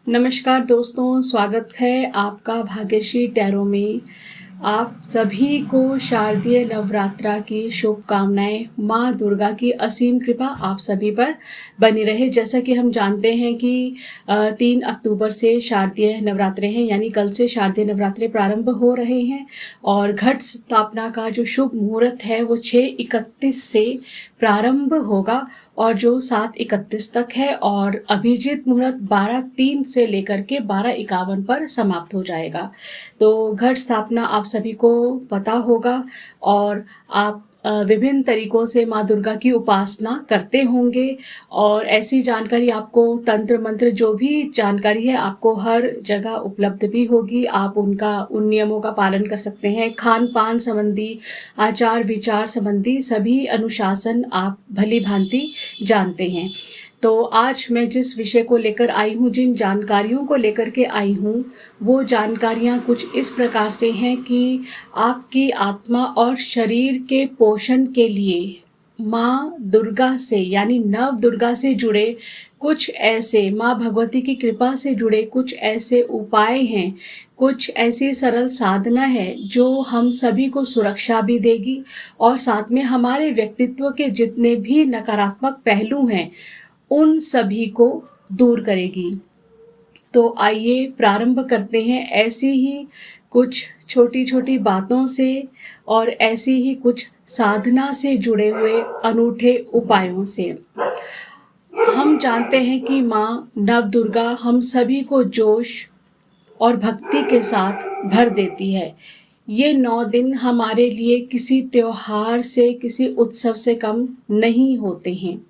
नमस्कार दोस्तों, स्वागत है आपका भाग्यश्री टैरो में। आप सभी को शारदीय नवरात्रा की शुभकामनाएं। माँ दुर्गा की असीम कृपा आप सभी पर बनी रहे। जैसा कि हम जानते हैं कि 3 अक्टूबर से शारदीय नवरात्रे हैं, यानी कल से शारदीय नवरात्रे प्रारंभ हो रहे हैं और घट स्थापना का जो शुभ मुहूर्त है वो 6:31 से प्रारंभ होगा और जो 7:31 तक है, और अभिजीत मुहूर्त 12:03 से लेकर के 12:51 पर समाप्त हो जाएगा। तो घट स्थापना आप सभी को पता होगा और आप विभिन्न तरीकों से माँ दुर्गा की उपासना करते होंगे और ऐसी जानकारी आपको, तंत्र मंत्र जो भी जानकारी है आपको हर जगह उपलब्ध भी होगी। आप उन नियमों का पालन कर सकते हैं। खान पान संबंधी, आचार विचार संबंधी सभी अनुशासन आप भली भांति जानते हैं। तो आज मैं जिस विषय को लेकर आई हूँ, जिन जानकारियों को लेकर के आई हूँ, वो जानकारियाँ कुछ इस प्रकार से हैं कि आपकी आत्मा और शरीर के पोषण के लिए माँ दुर्गा से, यानी नव दुर्गा से जुड़े कुछ ऐसे, माँ भगवती की कृपा से जुड़े कुछ ऐसे उपाय हैं, कुछ ऐसी सरल साधना है जो हम सभी को सुरक्षा भी देगी और साथ में हमारे व्यक्तित्व के जितने भी नकारात्मक पहलू हैं उन सभी को दूर करेगी। तो आइए प्रारंभ करते हैं ऐसी ही कुछ छोटी छोटी बातों से और ऐसी ही कुछ साधना से जुड़े हुए अनूठे उपायों से। हम जानते हैं कि माँ नव दुर्गा हम सभी को जोश और भक्ति के साथ भर देती है। ये 9 दिन हमारे लिए किसी त्योहार से, किसी उत्सव से कम नहीं होते हैं।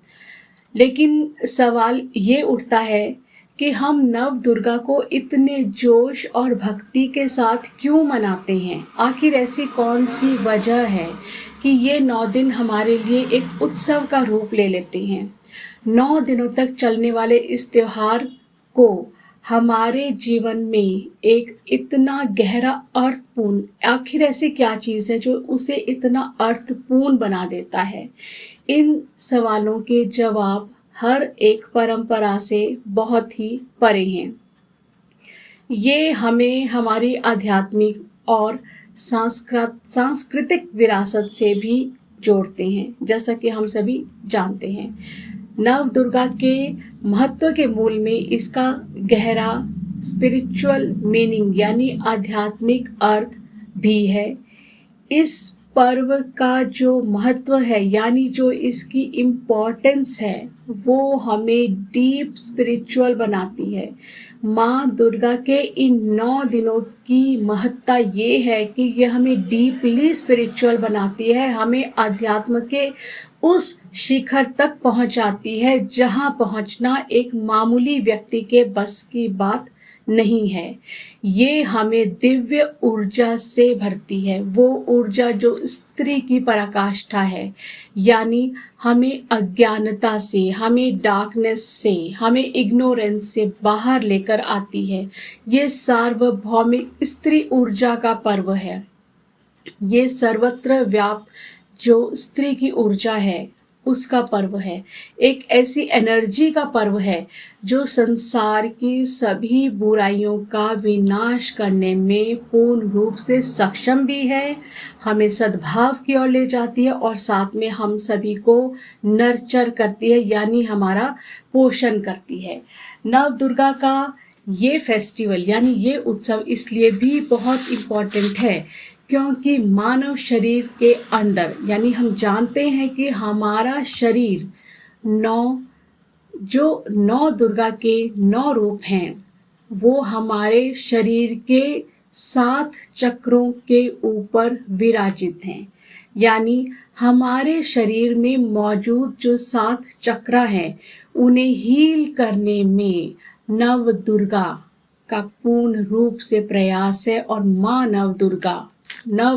लेकिन सवाल ये उठता है कि हम नव दुर्गा को इतने जोश और भक्ति के साथ क्यों मनाते हैं? आखिर ऐसी कौन सी वजह है कि ये 9 दिन हमारे लिए एक उत्सव का रूप ले लेते हैं? 9 दिनों तक चलने वाले इस त्योहार को हमारे जीवन में एक इतना गहरा अर्थपूर्ण, आखिर ऐसी क्या चीज़ है जो उसे इतना अर्थपूर्ण बना देता है? इन सवालों के जवाब हर एक परंपरा से बहुत ही परे हैं। ये हमें हमारी आध्यात्मिक और सांस्कृतिक विरासत से भी जोड़ते हैं। जैसा कि हम सभी जानते हैं, नव दुर्गा के महत्व के मूल में इसका गहरा स्पिरिचुअल मीनिंग यानी आध्यात्मिक अर्थ भी है। इस पर्व का जो महत्व है, यानी जो इसकी इम्पोर्टेंस है, वो हमें डीप स्पिरिचुअल बनाती है। माँ दुर्गा के इन 9 दिनों की महत्ता ये है कि यह हमें डीपली स्पिरिचुअल बनाती है, हमें अध्यात्म के उस शिखर तक पहुँचाती है जहाँ पहुँचना एक मामूली व्यक्ति के बस की बात नहीं है। ये हमें दिव्य ऊर्जा से भरती है, वो ऊर्जा जो स्त्री की पराकाष्ठा है, यानी हमें अज्ञानता से, हमें डार्कनेस से, हमें इग्नोरेंस से बाहर लेकर आती है। ये सार्वभौमिक स्त्री ऊर्जा का पर्व है। ये सर्वत्र व्याप्त जो स्त्री की ऊर्जा है उसका पर्व है। एक ऐसी एनर्जी का पर्व है जो संसार की सभी बुराइयों का विनाश करने में पूर्ण रूप से सक्षम भी है, हमें सद्भाव की ओर ले जाती है और साथ में हम सभी को नर्चर करती है, यानी हमारा पोषण करती है। नव दुर्गा का ये फेस्टिवल यानी ये उत्सव इसलिए भी बहुत इम्पोर्टेंट है क्योंकि मानव शरीर के अंदर, यानी हम जानते हैं कि हमारा शरीर 9 दुर्गा के 9 रूप हैं, वो हमारे शरीर के 7 चक्रों के ऊपर विराजित हैं। यानी हमारे शरीर में मौजूद जो 7 चक्र हैं उन्हें हील करने में नव दुर्गा का पूर्ण रूप से प्रयास है और माँ नव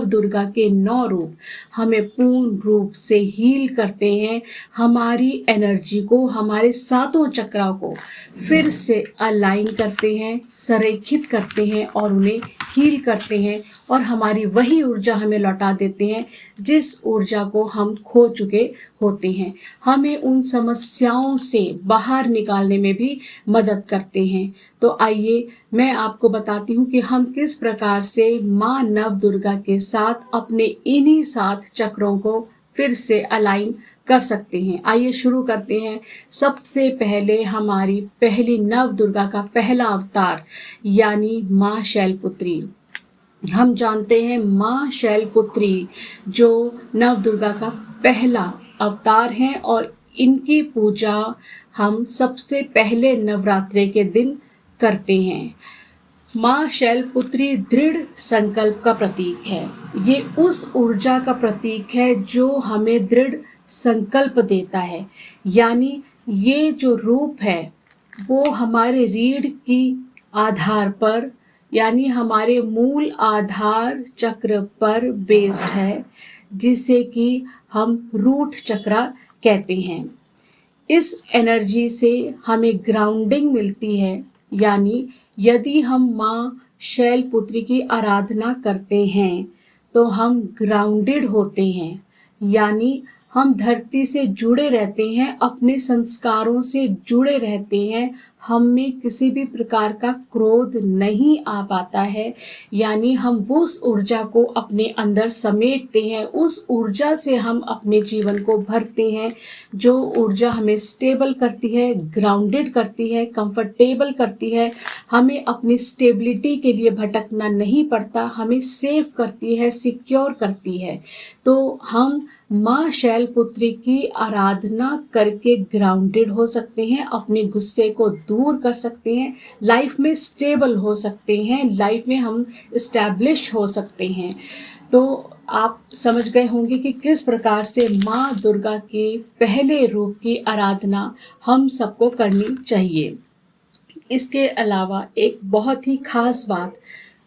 दुर्गा के 9 रूप हमें पूर्ण रूप से हील करते हैं, हमारी एनर्जी को, हमारे 7 चक्रों को फिर से अलाइन करते हैं, संरेखित करते हैं और उन्हें हील करते हैं और हमारी वही ऊर्जा हमें लौटा देते हैं जिस ऊर्जा को हम खो चुके होते हैं। हमें उन समस्याओं से बाहर निकालने में भी मदद करते हैं। तो आइए मैं आपको बताती हूँ कि हम किस प्रकार से माँ नव दुर्गा के साथ अपने इन्हीं 7 चक्रों को फिर से अलाइन कर सकते हैं। आइए शुरू करते हैं। सबसे पहले हमारी पहली नव दुर्गा का पहला अवतार यानी माँ शैलपुत्री। हम जानते हैं माँ शैलपुत्री जो नव दुर्गा का पहला अवतार हैं और इनकी पूजा हम सबसे पहले नवरात्रे के दिन करते हैं। माँ शैलपुत्री दृढ़ संकल्प का प्रतीक है। ये उस ऊर्जा का प्रतीक है जो हमें दृढ़ संकल्प देता है। यानी ये जो रूप है वो हमारे रीढ़ की आधार पर यानी हमारे मूल आधार चक्र पर बेस्ड है, जिसे कि हम रूट चक्र कहते हैं। इस एनर्जी से हमें ग्राउंडिंग मिलती है। यानी यदि हम माँ शैलपुत्री की आराधना करते हैं तो हम ग्राउंडेड होते हैं। यानी हम धरती से जुड़े रहते हैं, अपने संस्कारों से जुड़े रहते हैं। हम में किसी भी प्रकार का क्रोध नहीं आ पाता है। यानी हम उस ऊर्जा को अपने अंदर समेटते हैं, उस ऊर्जा से हम अपने जीवन को भरते हैं, जो ऊर्जा हमें स्टेबल करती है, ग्राउंडेड करती है, कंफर्टेबल करती है। हमें अपनी स्टेबिलिटी के लिए भटकना नहीं पड़ता, हमें सेफ करती है, सिक्योर करती है। तो हम माँ शैलपुत्री की आराधना करके ग्राउंडेड हो सकते हैं, अपने गुस्से को दूर कर सकते हैं, लाइफ में स्टेबल हो सकते हैं, लाइफ में हम इस्टेब्लिश हो सकते हैं। तो आप समझ गए होंगे कि किस प्रकार से माँ दुर्गा के पहले रूप की आराधना हम सबको करनी चाहिए। इसके अलावा एक बहुत ही खास बात,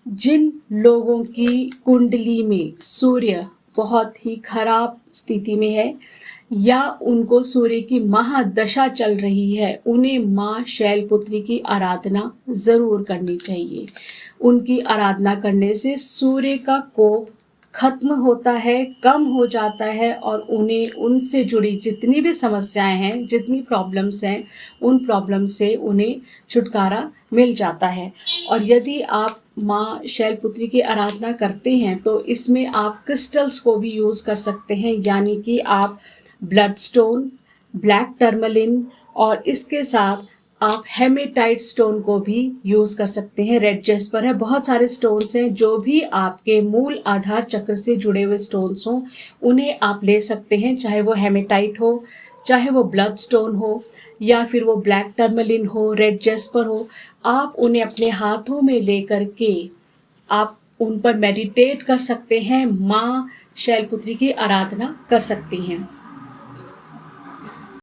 जिन लोगों की कुंडली में सूर्य बहुत ही खराब स्थिति में है या उनको सूर्य की महादशा चल रही है, उन्हें माँ शैलपुत्री की आराधना ज़रूर करनी चाहिए। उनकी आराधना करने से सूर्य का कोप खत्म होता है, कम हो जाता है और उन्हें उनसे जुड़ी जितनी भी समस्याएं हैं, जितनी प्रॉब्लम्स हैं, उन प्रॉब्लम से उन्हें छुटकारा मिल जाता है। और यदि आप माँ शैलपुत्री की आराधना करते हैं तो इसमें आप क्रिस्टल्स को भी यूज़ कर सकते हैं। यानी कि आप ब्लड स्टोन, ब्लैक टर्मलिन और इसके साथ आप हेमेटाइट स्टोन को भी यूज़ कर सकते हैं। रेड जेस्पर है, बहुत सारे स्टोन्स हैं। जो भी आपके मूल आधार चक्र से जुड़े हुए स्टोन्स हों उन्हें आप ले सकते हैं, चाहे वो हेमेटाइट हो, चाहे वो ब्लड स्टोन हो या फिर वो ब्लैक टर्मलिन हो, रेड जेस्पर हो। आप उन्हें अपने हाथों में ले कर के आप उन पर मेडिटेट कर सकते हैं, माँ शैलपुत्री की आराधना कर सकती हैं।